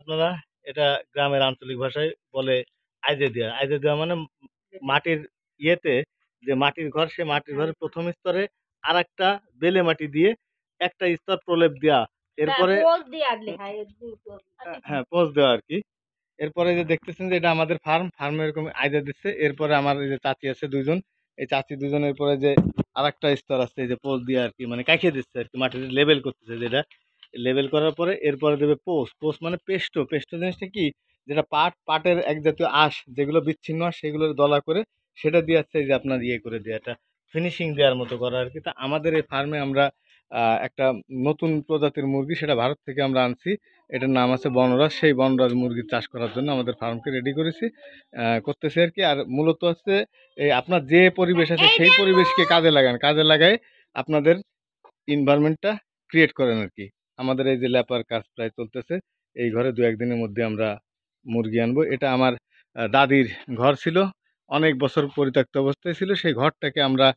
আপনারা এটা গ্রামের আঞ্চলিক ভাষায় বলে আইজে দেওয়া। আইজে দেওয়া মানে মাটির ইয়েতে যে মাটির ঘর, সে মাটির ঘরের প্রথম স্তরে আর একটা বেলে মাটি দিয়ে একটা স্তর প্রলেপ দেওয়া। এরপরে হ্যাঁ, পোজ দেওয়া আর কি। এরপরে যে দেখতেছেন যে এটা আমাদের ফার্ম এরকম আইডিয়া দিচ্ছে। এরপরে আমার এই যে চাচি আছে দুইজন, এই চাচি দুজনের পরে যে আরেকটা স্তর আছে এই যে পোজ দিয়ে আর কি, মানে কাইখে দিচ্ছে আর কি, মাটির লেবেল করতেছে যেটা। লেবেল করার পরে এরপরে দেবে পোস্ট মানে পেস্টো জিনিসটা কি, যেটা পাটের এক জাতীয় আঁশ, যেগুলো বিচ্ছিন্ন আঁশ সেগুলোর দলা করে সেটা দিয়ে আছে এই যে আপনার ইয়ে করে দেওয়া, এটা ফিনিশিং দেওয়ার মতো করা আর কি। তা আমাদের এই ফার্মে আমরা একটা নতুন প্রজাতির মুরগি, সেটা ভারত থেকে আমরা আনছি। এটার নাম আছে বনরাজ। সেই বনরাজ মুরগির চাষ করার জন্য আমাদের ফার্মকে রেডি করেছি, করতেছি আর কি। আর মূলত হচ্ছে এই আপনার যে পরিবেশ আছে সেই পরিবেশকে কাজে লাগায় আপনাদের এনভায়রনমেন্টটা ক্রিয়েট করেন আর কি। আমাদের এই যে ল্যাপার কাজ প্রায় চলতেছে, এই ঘরে দু একদিনের মধ্যে আমরা মুরগি আনবো। এটা আমার দাদির ঘর ছিল, অনেক বছর পরিত্যক্ত অবস্থায় ছিল। সেই ঘরটাকে আমরা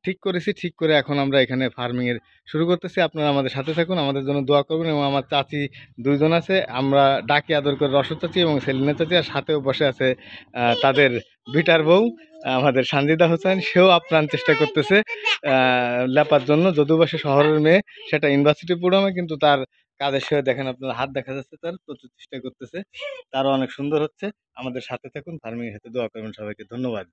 ঠিক করেছি, ঠিক করে এখন আমরা এখানে ফার্মিংয়ের শুরু করতেছি। আপনারা আমাদের সাথে থাকুন, আমাদের জন্য দোয়া করবেন। এবং আমার চাচি দুইজন আছে, আমরা ডাকি আদর করে রসদ চাচি এবং সেলিনা চাচি, আর সাথেও বসে আছে তাদের বিটার বউ আমাদের সানজিদা হোসেন, সেও আপ্রাণ চেষ্টা করতেছে লেপার জন্য। যদিও বা সে শহরের মেয়ে, সেটা ইউনিভার্সিটি প্রোগ্রামে, কিন্তু তার কাজের সঙ্গে দেখেন আপনার হাত দেখা যাচ্ছে, তার প্রচুর চেষ্টা করতেছে, তারও অনেক সুন্দর হচ্ছে। আমাদের সাথে থাকুন, ফার্মিং এর সাথে দোয়া করবেন। সবাইকে ধন্যবাদ।